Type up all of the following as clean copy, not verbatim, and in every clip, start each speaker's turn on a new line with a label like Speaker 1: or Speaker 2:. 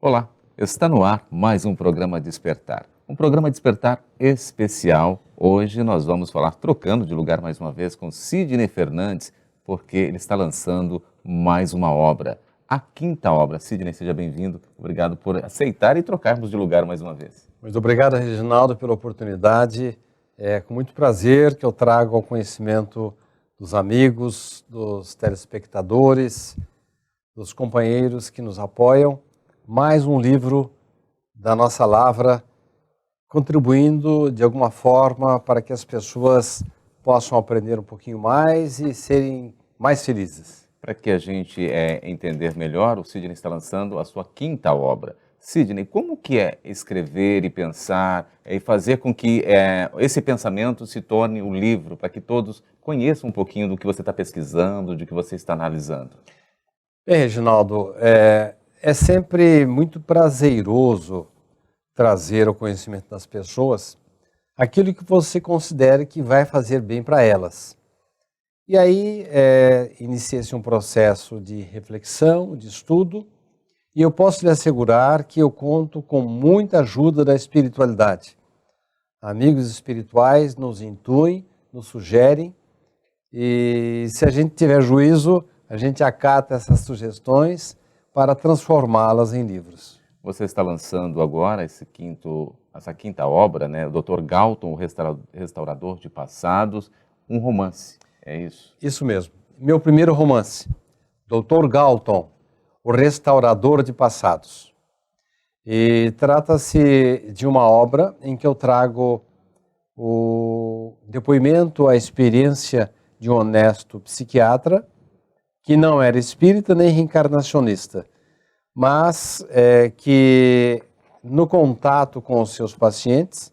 Speaker 1: Olá, está no ar mais um programa Despertar. Um programa Despertar especial. Hoje nós vamos falar, trocando de lugar mais uma vez, com Sidney Fernandes, porque ele está lançando mais uma obra, a quinta obra. Sidney, seja bem-vindo. Obrigado por aceitar e trocarmos de lugar mais uma vez.
Speaker 2: Muito obrigado, Reginaldo, pela oportunidade. É com muito prazer que eu trago ao conhecimento dos amigos, dos telespectadores, dos companheiros que nos apoiam, mais um livro da nossa lavra, contribuindo de alguma forma para que as pessoas possam aprender um pouquinho mais e serem mais felizes.
Speaker 1: Para que a gente entender melhor, o Sidney está lançando a sua quinta obra. Sidney, como que é escrever e pensar e fazer com que esse pensamento se torne um livro, para que todos conheçam um pouquinho do que você está pesquisando, do que você está analisando?
Speaker 2: Bem, Reginaldo, é sempre muito prazeroso trazer ao conhecimento das pessoas aquilo que você considera que vai fazer bem para elas. E aí inicia-se um processo de reflexão, de estudo, e eu posso lhe assegurar que eu conto com muita ajuda da espiritualidade. Amigos espirituais nos intuem, nos sugerem, e se a gente tiver juízo, a gente acata essas sugestões para transformá-las em livros.
Speaker 1: Você está lançando agora essa quinta obra, né? O Dr. Galton, o restaurador de passados, um romance, é isso?
Speaker 2: Isso mesmo. Meu primeiro romance, Dr. Galton, o restaurador de passados. E trata-se de uma obra em que eu trago o depoimento, a experiência de um honesto psiquiatra que não era espírita nem reencarnacionista, mas que no contato com os seus pacientes,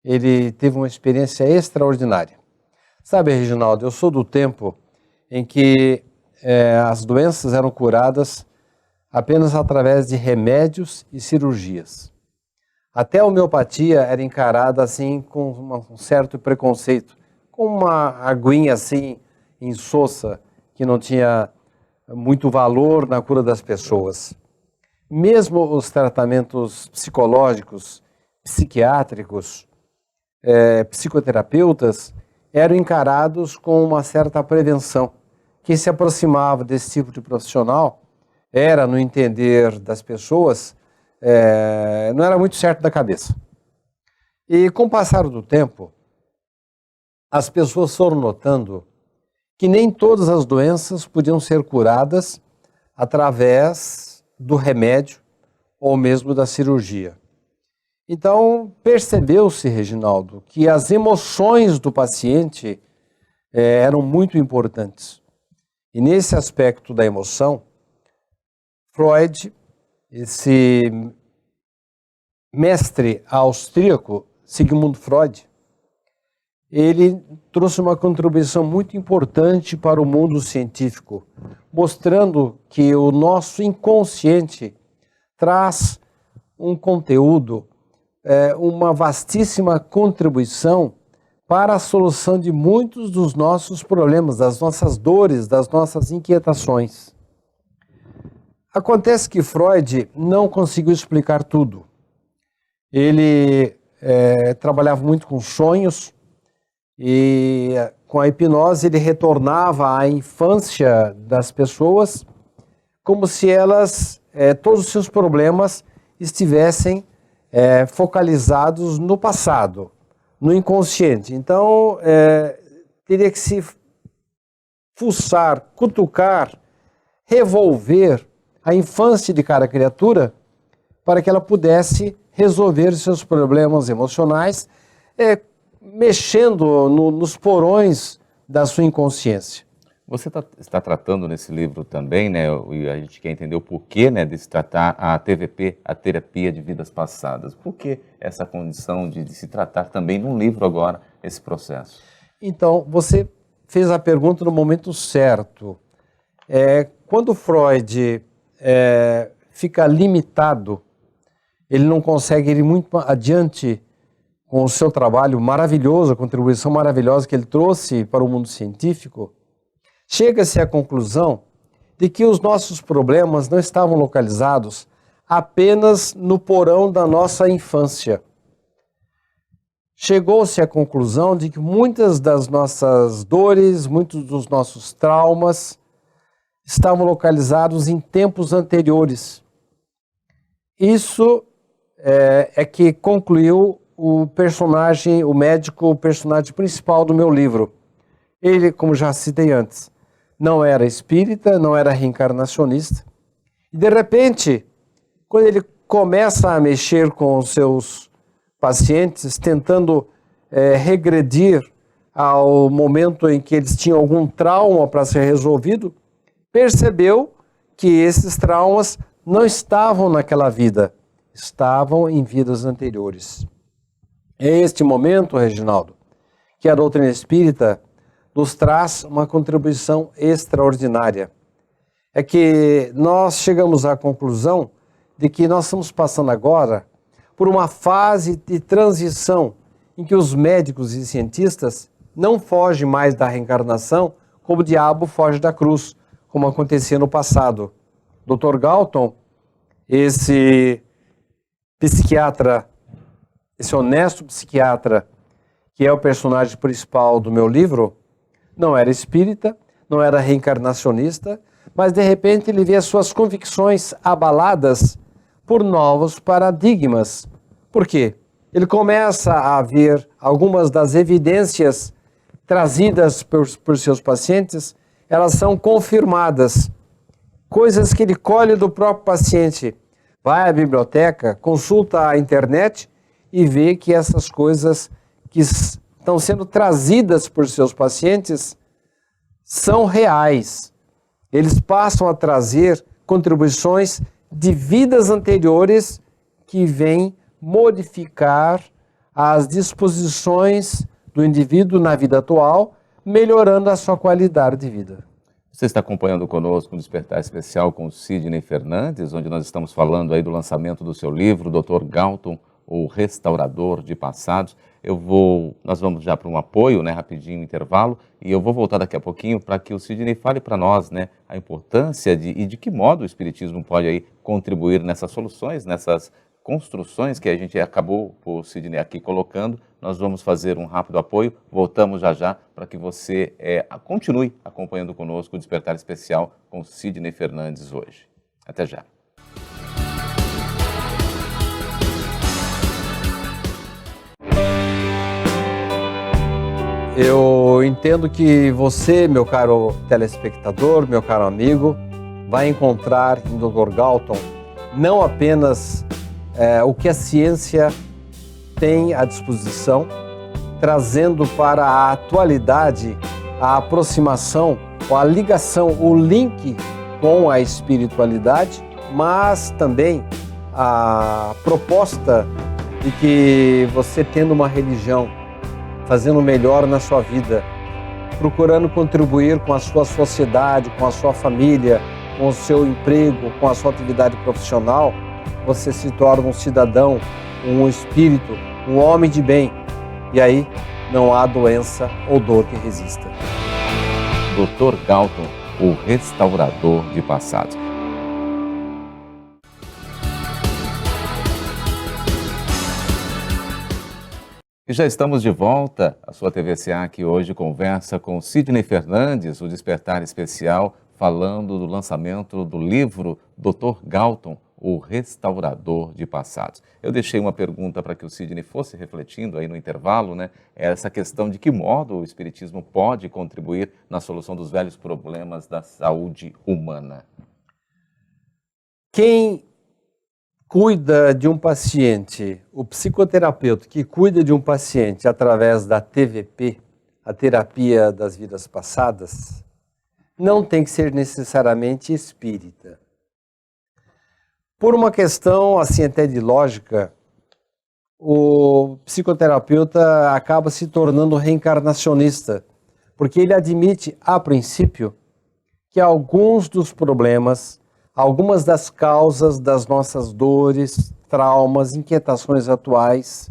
Speaker 2: ele teve uma experiência extraordinária. Sabe, Reginaldo, eu sou do tempo em que as doenças eram curadas apenas através de remédios e cirurgias. Até a homeopatia era encarada assim com um certo preconceito, com uma aguinha assim insossa, que não tinha muito valor na cura das pessoas. Mesmo os tratamentos psicológicos, psiquiátricos, psicoterapeutas, eram encarados com uma certa prevenção. Quem se aproximava desse tipo de profissional era, no entender das pessoas, não era muito certo da cabeça. E com o passar do tempo, as pessoas foram notando que nem todas as doenças podiam ser curadas através do remédio ou mesmo da cirurgia. Então, percebeu-se, Reginaldo, que as emoções do paciente eram muito importantes. E nesse aspecto da emoção, Freud, esse mestre austríaco, Sigmund Freud, ele trouxe uma contribuição muito importante para o mundo científico, mostrando que o nosso inconsciente traz um conteúdo, uma vastíssima contribuição para a solução de muitos dos nossos problemas, das nossas dores, das nossas inquietações. Acontece que Freud não conseguiu explicar tudo. Ele trabalhava muito com sonhos e com a hipnose ele retornava à infância das pessoas como se elas, todos os seus problemas estivessem focalizados no passado, no inconsciente. Então, teria que se fuçar, cutucar, revolver a infância de cada criatura para que ela pudesse resolver os seus problemas emocionais, mexendo nos porões da sua inconsciência.
Speaker 1: Você está tratando nesse livro também, né, e a gente quer entender o porquê, né, de se tratar a TVP, a terapia de vidas passadas. Por que essa condição de se tratar também num livro agora, esse processo?
Speaker 2: Então, você fez a pergunta no momento certo. Quando Freud fica limitado, ele não consegue ir muito adiante com o seu trabalho maravilhoso, a contribuição maravilhosa que ele trouxe para o mundo científico, chega-se à conclusão de que os nossos problemas não estavam localizados apenas no porão da nossa infância. Chegou-se à conclusão de que muitas das nossas dores, muitos dos nossos traumas estavam localizados em tempos anteriores. Isso é que concluiu o personagem, o médico, o personagem principal do meu livro. Ele, como já citei antes, não era espírita, não era reencarnacionista. E de repente, quando ele começa a mexer com os seus pacientes, tentando regredir ao momento em que eles tinham algum trauma para ser resolvido, percebeu que esses traumas não estavam naquela vida, estavam em vidas anteriores. É este momento, Reginaldo, que a doutrina espírita nos traz uma contribuição extraordinária. É que nós chegamos à conclusão de que nós estamos passando agora por uma fase de transição em que os médicos e cientistas não fogem mais da reencarnação como o diabo foge da cruz, como acontecia no passado. Dr. Galton, esse psiquiatra, esse honesto psiquiatra, que é o personagem principal do meu livro, não era espírita, não era reencarnacionista, mas de repente ele vê as suas convicções abaladas por novos paradigmas. Por quê? Ele começa a ver algumas das evidências trazidas por seus pacientes, elas são confirmadas. Coisas que ele colhe do próprio paciente. Vai à biblioteca, consulta a internet e vê que essas coisas que estão sendo trazidas por seus pacientes são reais. Eles passam a trazer contribuições de vidas anteriores que vêm modificar as disposições do indivíduo na vida atual, melhorando a sua qualidade de vida.
Speaker 1: Você está acompanhando conosco um Despertar Especial com o Sidney Fernandes, onde nós estamos falando aí do lançamento do seu livro, Dr. Galton, o Restaurador de Passados. Nós vamos já para um apoio, né, rapidinho, intervalo, e eu vou voltar daqui a pouquinho para que o Sidney fale para nós, né, a importância e de que modo o Espiritismo pode aí contribuir nessas soluções, nessas construções que a gente acabou, por Sidney aqui colocando. Nós vamos fazer um rápido apoio, voltamos já já para que você continue acompanhando conosco o Despertar Especial com Sidney Fernandes hoje. Até já.
Speaker 2: Eu entendo que você, meu caro telespectador, meu caro amigo, vai encontrar em Dr. Galton não apenas o que a ciência tem à disposição, trazendo para a atualidade a aproximação, a ligação, o link com a espiritualidade, mas também a proposta de que você, tendo uma religião, fazendo melhor na sua vida, procurando contribuir com a sua sociedade, com a sua família, com o seu emprego, com a sua atividade profissional, você se torna um cidadão, um espírito, um homem de bem. E aí não há doença ou dor que resista.
Speaker 1: Dr. Galton, o Restaurador de Passados. E já estamos de volta. A sua TVCA que hoje conversa com Sidney Fernandes, o Despertar Especial, falando do lançamento do livro Dr. Galton, o Restaurador de Passados. Eu deixei uma pergunta para que o Sidney fosse refletindo aí no intervalo, né? Essa questão de que modo o Espiritismo pode contribuir na solução dos velhos problemas da saúde humana.
Speaker 2: Quem cuida de um paciente, o psicoterapeuta que cuida de um paciente através da TVP, a terapia das vidas passadas, não tem que ser necessariamente espírita. Por uma questão assim até de lógica, o psicoterapeuta acaba se tornando reencarnacionista, porque ele admite, a princípio, que alguns dos problemas, algumas das causas das nossas dores, traumas, inquietações atuais,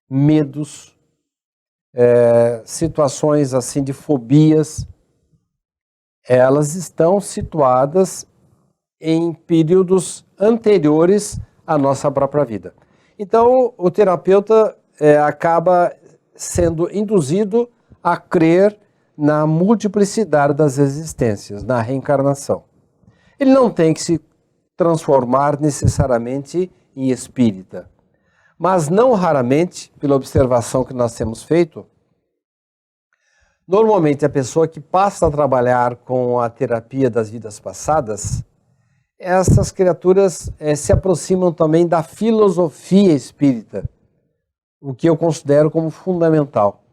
Speaker 2: medos, situações assim de fobias, elas estão situadas em períodos anteriores à nossa própria vida. Então, o terapeuta acaba sendo induzido a crer na multiplicidade das existências, na reencarnação. Ele não tem que se transformar necessariamente em espírita, mas não raramente, pela observação que nós temos feito, normalmente a pessoa que passa a trabalhar com a terapia das vidas passadas, essas criaturas se aproximam também da filosofia espírita, o que eu considero como fundamental.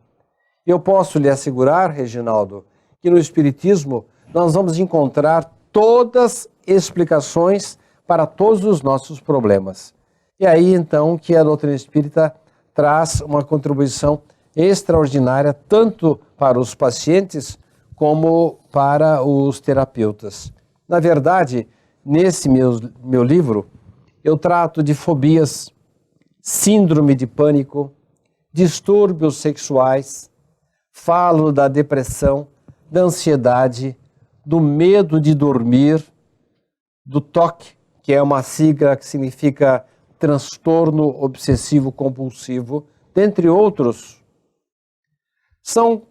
Speaker 2: Eu posso lhe assegurar, Reginaldo, que no Espiritismo nós vamos encontrar todas explicações para todos os nossos problemas. E aí então que a doutrina espírita traz uma contribuição extraordinária tanto para os pacientes como para os terapeutas. Na verdade, nesse meu livro, eu trato de fobias, síndrome de pânico, distúrbios sexuais, falo da depressão, da ansiedade, do medo de dormir, do TOC, que é uma sigla que significa transtorno obsessivo compulsivo, dentre outros. São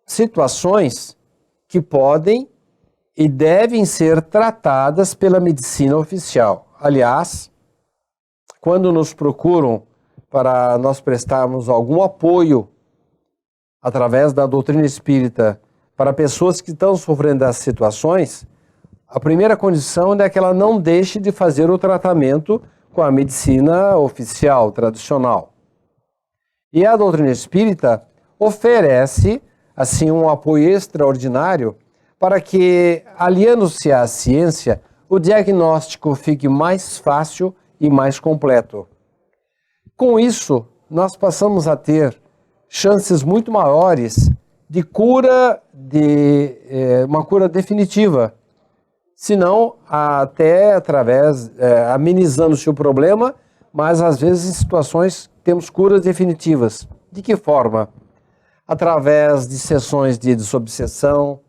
Speaker 2: situações que podem e devem ser tratadas pela medicina oficial. Aliás, quando nos procuram para nós prestarmos algum apoio através da doutrina espírita para pessoas que estão sofrendo dessas situações, a primeira condição é que ela não deixe de fazer o tratamento com a medicina oficial, tradicional. E a doutrina espírita oferece, assim, um apoio extraordinário para que, aliando-se à ciência, o diagnóstico fique mais fácil e mais completo. Com isso, nós passamos a ter chances muito maiores de cura, uma cura definitiva, se não até através, amenizando-se o problema, mas às vezes em situações temos curas definitivas. De que forma? Através de sessões de desobsessão,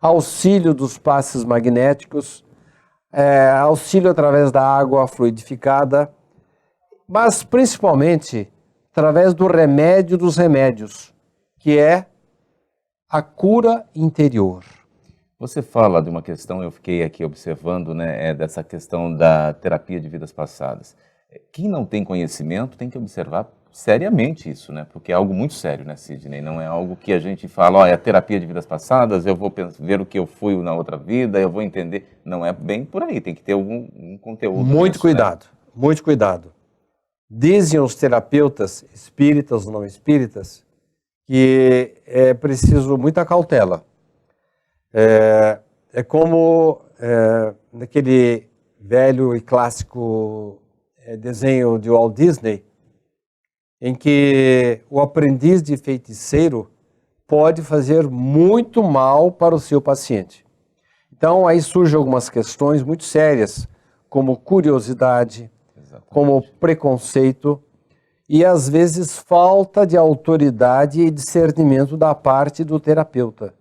Speaker 2: auxílio dos passes magnéticos, auxílio através da água fluidificada, mas principalmente através do remédio dos remédios, que é a cura interior.
Speaker 1: Você fala de uma questão, eu fiquei aqui observando, né, dessa questão da terapia de vidas passadas. Quem não tem conhecimento tem que observar seriamente isso, né? Porque é algo muito sério, né, Sidney? Não é algo que a gente fala, ó, é a terapia de vidas passadas, eu vou ver o que eu fui na outra vida, eu vou entender. Não é bem por aí, tem que ter um conteúdo.
Speaker 2: Muito cuidado, muito cuidado. Dizem os terapeutas, espíritas ou não espíritas, que é preciso muita cautela. É como naquele velho e clássico desenho de Walt Disney, em que o aprendiz de feiticeiro pode fazer muito mal para o seu paciente. Então aí surgem algumas questões muito sérias, como curiosidade, como preconceito e às vezes falta de autoridade e discernimento da parte do terapeuta.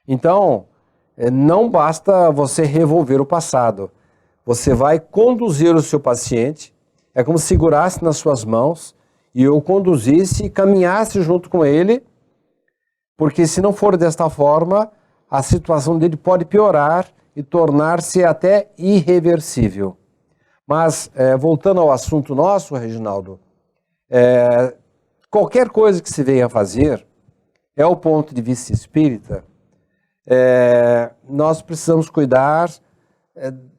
Speaker 2: Então, não basta você revolver o passado. Você vai conduzir o seu paciente, é como se segurasse nas suas mãos e eu conduzisse e caminhasse junto com ele, porque se não for desta forma, a situação dele pode piorar e tornar-se até irreversível. Mas, voltando ao assunto nosso, Reginaldo, qualquer coisa que se venha a fazer, o ponto de vista espírita, nós precisamos cuidar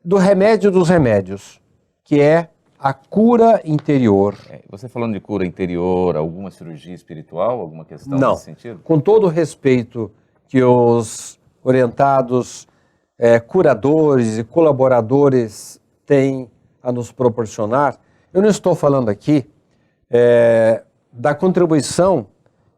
Speaker 2: do remédio dos remédios, que é a cura interior.
Speaker 1: Você falando de cura interior, alguma cirurgia espiritual, alguma questão nesse sentido?
Speaker 2: Com todo o respeito que os orientados curadores e colaboradores têm a nos proporcionar, eu não estou falando aqui da contribuição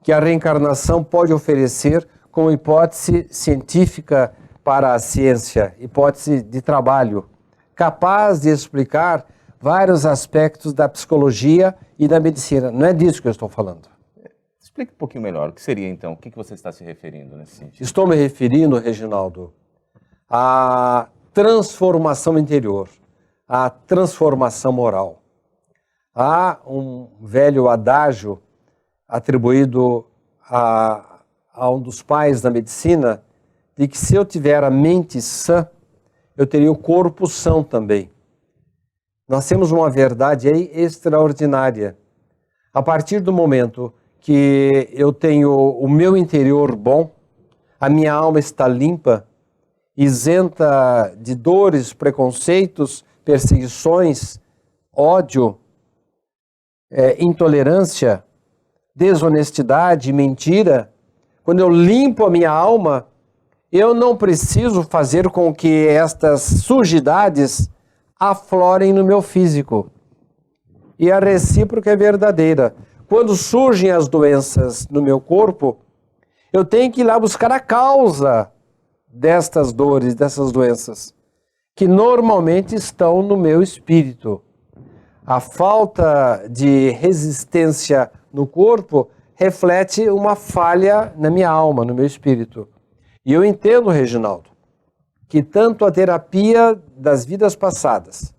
Speaker 2: que a reencarnação pode oferecer como hipótese científica para a ciência, hipótese de trabalho, capaz de explicar vários aspectos da psicologia e da medicina. Não é disso que eu estou falando.
Speaker 1: Explique um pouquinho melhor. O que seria, então? O que você está se referindo nesse sentido?
Speaker 2: Estou me referindo, Reginaldo, a transformação interior, a transformação moral. Há um velho adágio atribuído a um dos pais da medicina, de que se eu tiver a mente sã, eu teria o corpo são também. Nós temos uma verdade aí extraordinária. A partir do momento que eu tenho o meu interior bom, a minha alma está limpa, isenta de dores, preconceitos, perseguições, ódio, intolerância, desonestidade, mentira. Quando eu limpo a minha alma, eu não preciso fazer com que estas sujidades aflorem no meu físico. E a recíproca é verdadeira. Quando surgem as doenças no meu corpo, eu tenho que ir lá buscar a causa destas dores, dessas doenças, que normalmente estão no meu espírito. A falta de resistência no corpo reflete uma falha na minha alma, no meu espírito. E eu entendo, Reginaldo, que tanto a terapia das vidas passadas,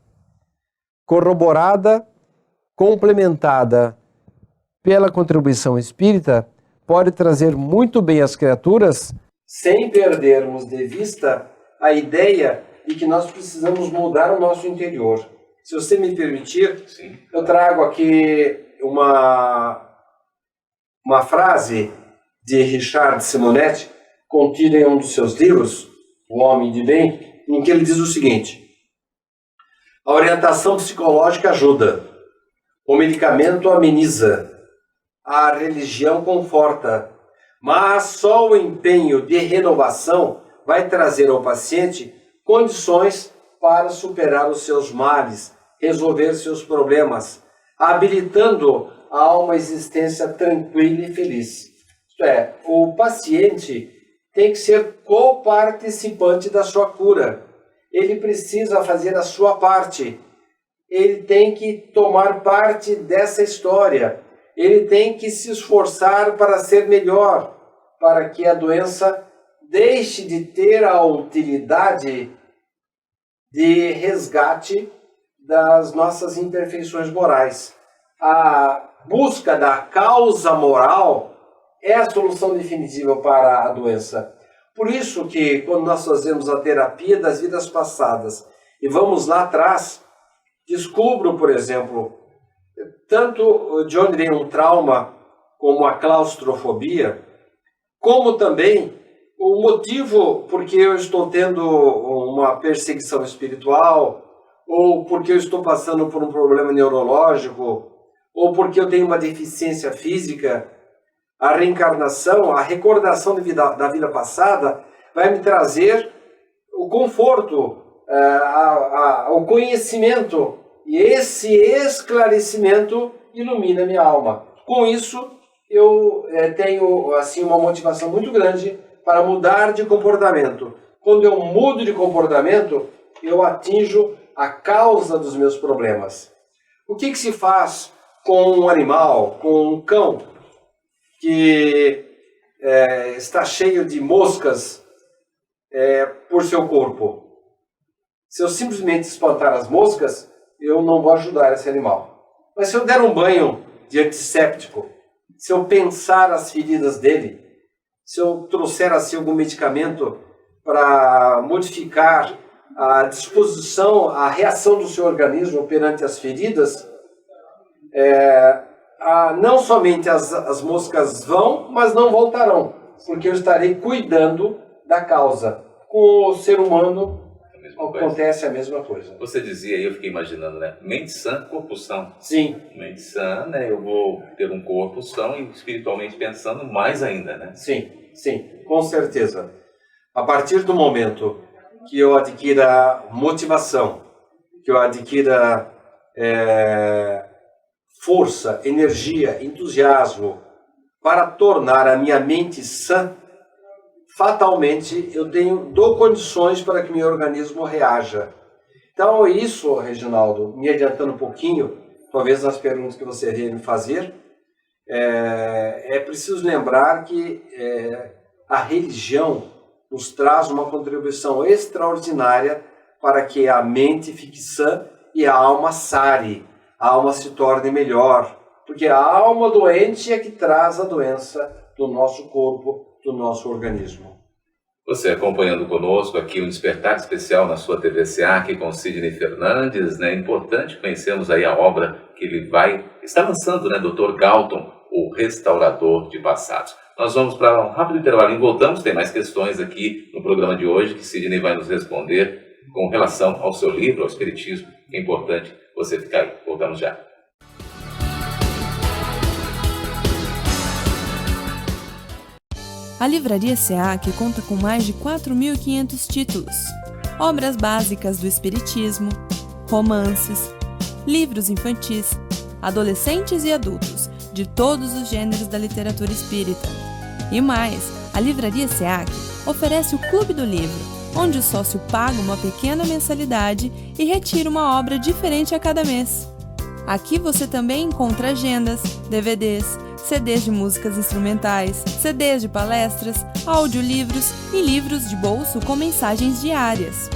Speaker 2: corroborada, complementada pela contribuição espírita, pode trazer muito bem às criaturas, sem perdermos de vista a ideia de que nós precisamos mudar o nosso interior. Se você me permitir, sim, eu trago aqui uma frase de Richard Simonetti, contida em um dos seus livros, O Homem de Bem, em que ele diz o seguinte: a orientação psicológica ajuda, o medicamento ameniza, a religião conforta, mas só o empenho de renovação vai trazer ao paciente condições para superar os seus males, resolver seus problemas, habilitando a uma existência tranquila e feliz. Isto é, o paciente tem que ser coparticipante da sua cura. Ele precisa fazer a sua parte. Ele tem que tomar parte dessa história. Ele tem que se esforçar para ser melhor, para que a doença deixe de ter a utilidade de resgate das nossas imperfeições morais. A busca da causa moral é a solução definitiva para a doença. Por isso que quando nós fazemos a terapia das vidas passadas e vamos lá atrás, descubro, por exemplo, tanto de onde vem um trauma como a claustrofobia, como também o motivo porque eu estou tendo uma perseguição espiritual, ou porque eu estou passando por um problema neurológico, ou porque eu tenho uma deficiência física. A reencarnação, a recordação da vida passada vai me trazer o conforto, o conhecimento, e esse esclarecimento ilumina minha alma. Com isso, eu tenho assim uma motivação muito grande para mudar de comportamento. Quando eu mudo de comportamento, eu atinjo a causa dos meus problemas. O que se faz com um animal, com um cão, que está cheio de moscas por seu corpo? Se eu simplesmente espantar as moscas, eu não vou ajudar esse animal. Mas se eu der um banho de antisséptico, se eu pensar as feridas dele, se eu trouxer assim algum medicamento para modificar a disposição, a reação do seu organismo perante as feridas, não somente as moscas vão, mas não voltarão, porque eu estarei cuidando da causa. Com o ser humano acontece a mesma coisa.
Speaker 1: Você dizia, e eu fiquei imaginando, né? Mente sã, corpo são.
Speaker 2: Sim.
Speaker 1: Mente sã, né? Eu vou ter um corpo são e espiritualmente pensando mais ainda, né?
Speaker 2: Sim, sim, com certeza. A partir do momento que eu adquira motivação, que eu adquira força, energia, entusiasmo para tornar a minha mente sã, fatalmente eu dou condições para que meu organismo reaja. Então isso, Reginaldo, me adiantando um pouquinho, talvez nas perguntas que você veio me fazer, é preciso lembrar que a religião nos traz uma contribuição extraordinária para que a mente fique sã e a alma sare, a alma se torne melhor. Porque a alma doente é que traz a doença do nosso corpo, do nosso organismo.
Speaker 1: Você acompanhando conosco aqui um Despertar Especial na sua TV SEAC com Sidney Fernandes, né? É importante conhecermos aí a obra que ele está lançando, né? Dr. Galton, o Restaurador de Passados. Nós vamos para um rápido intervalo e voltamos, tem mais questões aqui no programa de hoje que Sidney vai nos responder com relação ao seu livro, ao Espiritismo. É importante você ficar aí. Voltamos já.
Speaker 3: A Livraria SEAC conta com mais de 4.500 títulos, obras básicas do Espiritismo, romances, livros infantis, adolescentes e adultos, de todos os gêneros da literatura espírita. E mais, a Livraria SEAC oferece o Clube do Livro, onde o sócio paga uma pequena mensalidade e retira uma obra diferente a cada mês. Aqui você também encontra agendas, DVDs, CDs de músicas instrumentais, CDs de palestras, audiolivros e livros de bolso com mensagens diárias.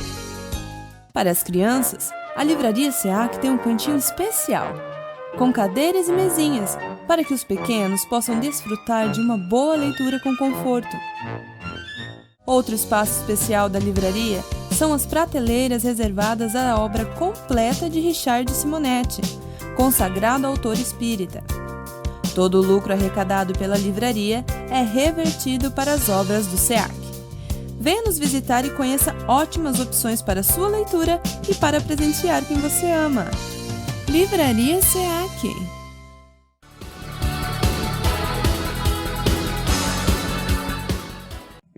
Speaker 3: Para as crianças, a Livraria SEAC tem um cantinho especial, com cadeiras e mesinhas, para que os pequenos possam desfrutar de uma boa leitura com conforto. Outro espaço especial da livraria são as prateleiras reservadas à obra completa de Richard Simonetti, consagrado autor espírita. Todo o lucro arrecadado pela livraria é revertido para as obras do SEAC. Venha nos visitar e conheça ótimas opções para sua leitura e para presentear quem você ama. Livraria SEAC.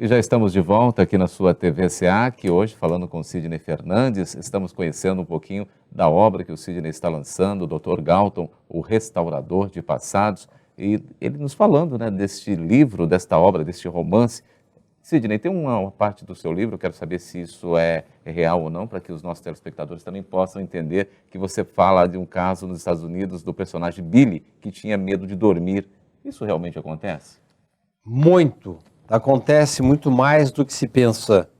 Speaker 1: E já estamos de volta aqui na sua TV SEAC, hoje falando com o Sidney Fernandes. Estamos conhecendo um pouquinho da obra que o Sidney está lançando, o Dr. Galton, o Restaurador de Passados, e ele nos falando, né, deste livro, desta obra, deste romance. Sidney, tem uma parte do seu livro, eu quero saber se isso é real ou não, para que os nossos telespectadores também possam entender que você fala de um caso nos Estados Unidos do personagem Billy, que tinha medo de dormir. Isso realmente acontece?
Speaker 2: Muito. Acontece muito mais do que se pensa.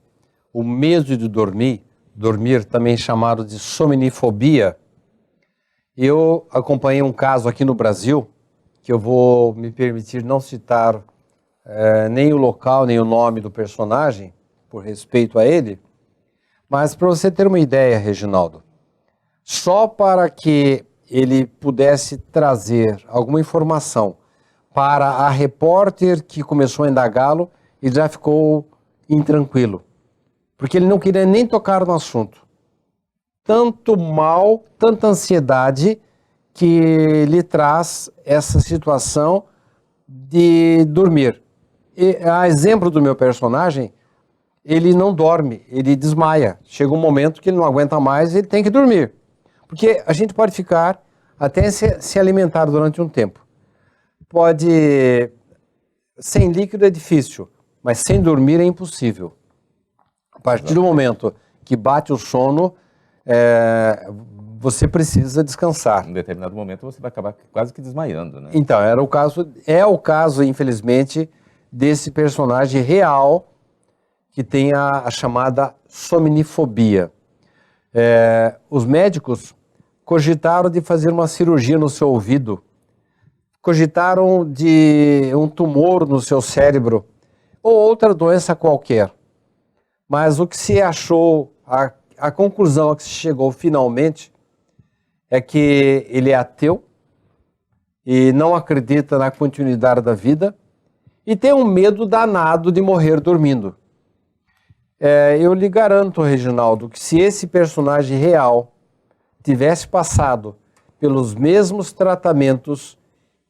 Speaker 2: O medo de dormir, também chamado de somnifobia. Eu acompanhei um caso aqui no Brasil, que eu vou me permitir não citar nem o local, nem o nome do personagem, por respeito a ele, mas para você ter uma ideia, Reginaldo, só para que ele pudesse trazer alguma informação para a repórter que começou a indagá-lo, ele já ficou intranquilo, porque ele não queria nem tocar no assunto. Tanto mal, tanta ansiedade que lhe traz essa situação de dormir. E, a exemplo do meu personagem, ele não dorme, ele desmaia. Chega um momento que ele não aguenta mais e ele tem que dormir. Porque a gente pode ficar até se alimentar durante um tempo. Sem líquido é difícil, mas sem dormir é impossível. A partir do momento que bate o sono, você precisa descansar.
Speaker 1: Em determinado momento você vai acabar quase que desmaiando, né?
Speaker 2: Então, é o caso, infelizmente, desse personagem real que tem a chamada somnifobia. Os médicos cogitaram de fazer uma cirurgia no seu ouvido, cogitaram de um tumor no seu cérebro ou outra doença qualquer. Mas o que se achou, a conclusão a que se chegou finalmente é que ele é ateu e não acredita na continuidade da vida e tem um medo danado de morrer dormindo. Eu lhe garanto, Reginaldo, que se esse personagem real tivesse passado pelos mesmos tratamentos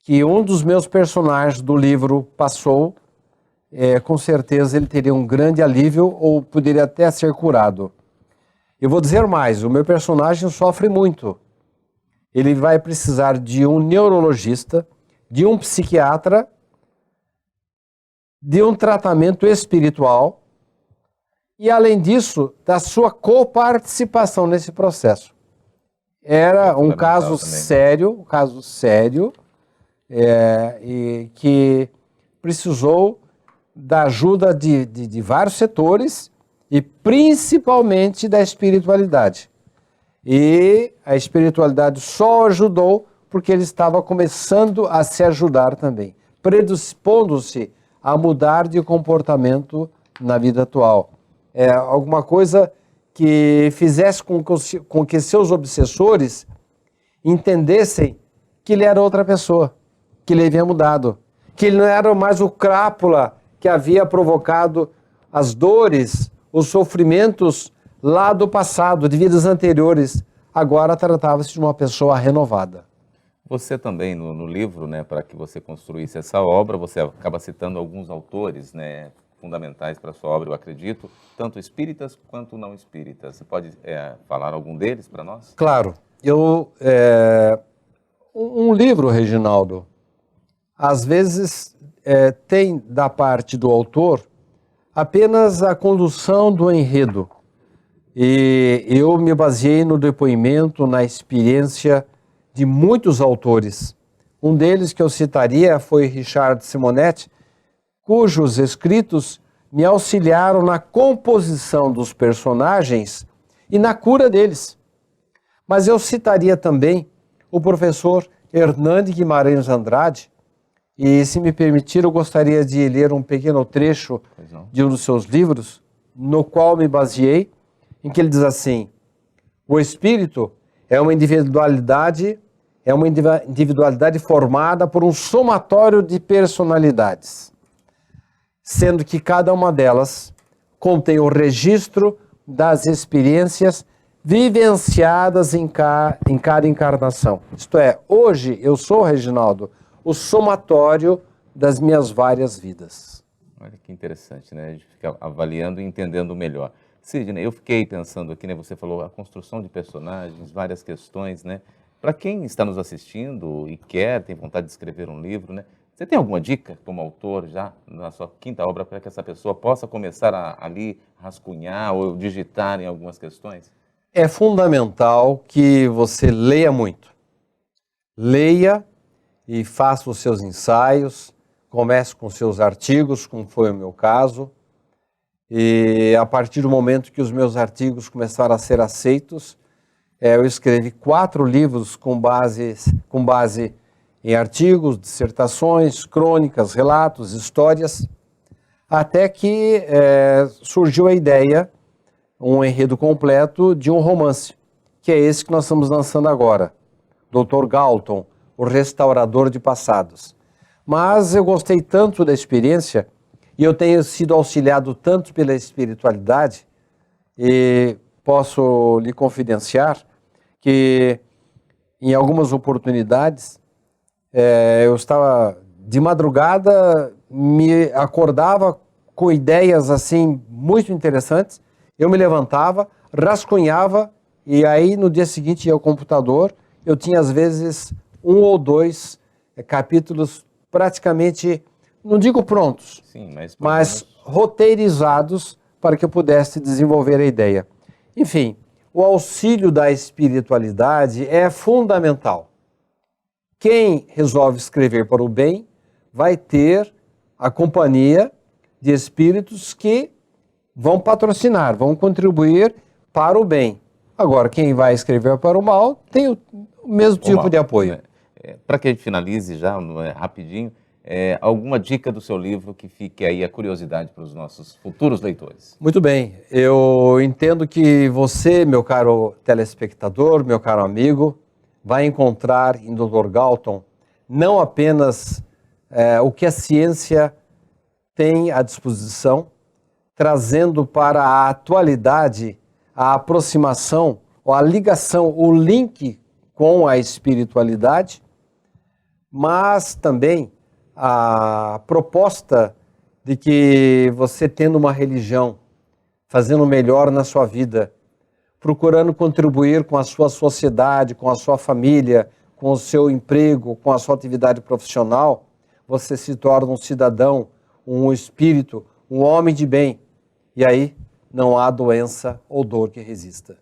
Speaker 2: que um dos meus personagens do livro passou, com certeza ele teria um grande alívio ou poderia até ser curado. Eu vou dizer mais, o meu personagem sofre muito. Ele vai precisar de um neurologista, de um psiquiatra, de um tratamento espiritual e, além disso, da sua coparticipação nesse processo. Era um caso sério, e que precisou da ajuda de vários setores e principalmente da espiritualidade. E a espiritualidade só ajudou porque ele estava começando a se ajudar também, predispondo-se a mudar de comportamento na vida atual. É alguma coisa que fizesse com que seus obsessores entendessem que ele era outra pessoa, que ele havia mudado, que ele não era mais o crápula que havia provocado as dores, os sofrimentos lá do passado, de vidas anteriores. Agora tratava-se de uma pessoa renovada.
Speaker 1: Você também, no livro, né, para que você construísse essa obra, você acaba citando alguns autores, né, fundamentais para a sua obra, eu acredito, tanto espíritas quanto não espíritas. Você pode falar algum deles para nós?
Speaker 2: Claro. Um livro, Reginaldo, às vezes tem da parte do autor apenas a condução do enredo. E eu me baseei no depoimento, na experiência de muitos autores. Um deles que eu citaria foi Richard Simonetti, cujos escritos me auxiliaram na composição dos personagens e na cura deles. Mas eu citaria também o professor Hernani Guimarães Andrade, e se me permitir, eu gostaria de ler um pequeno trecho de um dos seus livros, no qual me baseei, em que ele diz assim: o espírito é uma individualidade formada por um somatório de personalidades, sendo que cada uma delas contém o registro das experiências vivenciadas em cada encarnação. Isto é, hoje eu sou, Reginaldo, o somatório das minhas várias vidas.
Speaker 1: Olha que interessante, né? A gente fica avaliando e entendendo melhor. Sidney, eu fiquei pensando aqui, né? Você falou a construção de personagens, várias questões, né? Para quem está nos assistindo e tem vontade de escrever um livro, né? Você tem alguma dica como autor já na sua quinta obra para que essa pessoa possa começar a ali rascunhar ou digitar em algumas questões?
Speaker 2: É fundamental que você leia muito. Leia e faça os seus ensaios, comece com seus artigos, como foi o meu caso. E a partir do momento que os meus artigos começaram a ser aceitos, eu escrevi 4 livros com base em artigos, dissertações, crônicas, relatos, histórias, até que surgiu a ideia, um enredo completo de um romance, que é esse que nós estamos lançando agora, Dr. Galton, o Restaurador de Passados. Mas eu gostei tanto da experiência e eu tenho sido auxiliado tanto pela espiritualidade, e posso lhe confidenciar que em algumas oportunidades eu estava de madrugada, me acordava com ideias assim muito interessantes, eu me levantava, rascunhava e aí no dia seguinte ia ao computador, eu tinha às vezes 1 ou 2 capítulos praticamente, não digo prontos,
Speaker 1: sim,
Speaker 2: mas roteirizados para que eu pudesse desenvolver a ideia. Enfim, o auxílio da espiritualidade é fundamental. Quem resolve escrever para o bem vai ter a companhia de espíritos que vão patrocinar, vão contribuir para o bem. Agora, quem vai escrever para o mal tem o mesmo tipo de apoio.
Speaker 1: Para que a gente finalize já, rapidinho, alguma dica do seu livro que fique aí a curiosidade para os nossos futuros leitores?
Speaker 2: Muito bem, eu entendo que você, meu caro telespectador, meu caro amigo, vai encontrar em Dr. Galton não apenas o que a ciência tem à disposição, trazendo para a atualidade a aproximação, ou a ligação, o link com a espiritualidade, mas também a proposta de que você tendo uma religião, fazendo melhor na sua vida, procurando contribuir com a sua sociedade, com a sua família, com o seu emprego, com a sua atividade profissional, você se torna um cidadão, um espírito, um homem de bem. E aí não há doença ou dor que resista.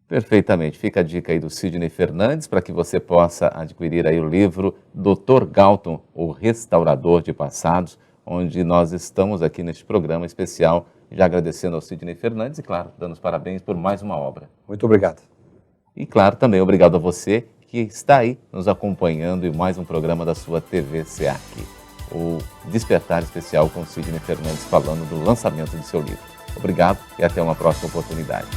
Speaker 1: Perfeitamente. Fica a dica aí do Sidney Fernandes para que você possa adquirir aí o livro Dr. Galton, o Restaurador de Passados, onde nós estamos aqui neste programa especial já agradecendo ao Sidney Fernandes e, claro, dando os parabéns por mais uma obra.
Speaker 2: Muito obrigado.
Speaker 1: E, claro, também obrigado a você que está aí nos acompanhando em mais um programa da sua TV SEAC, o Despertar Especial com Sidney Fernandes falando do lançamento do seu livro. Obrigado e até uma próxima oportunidade.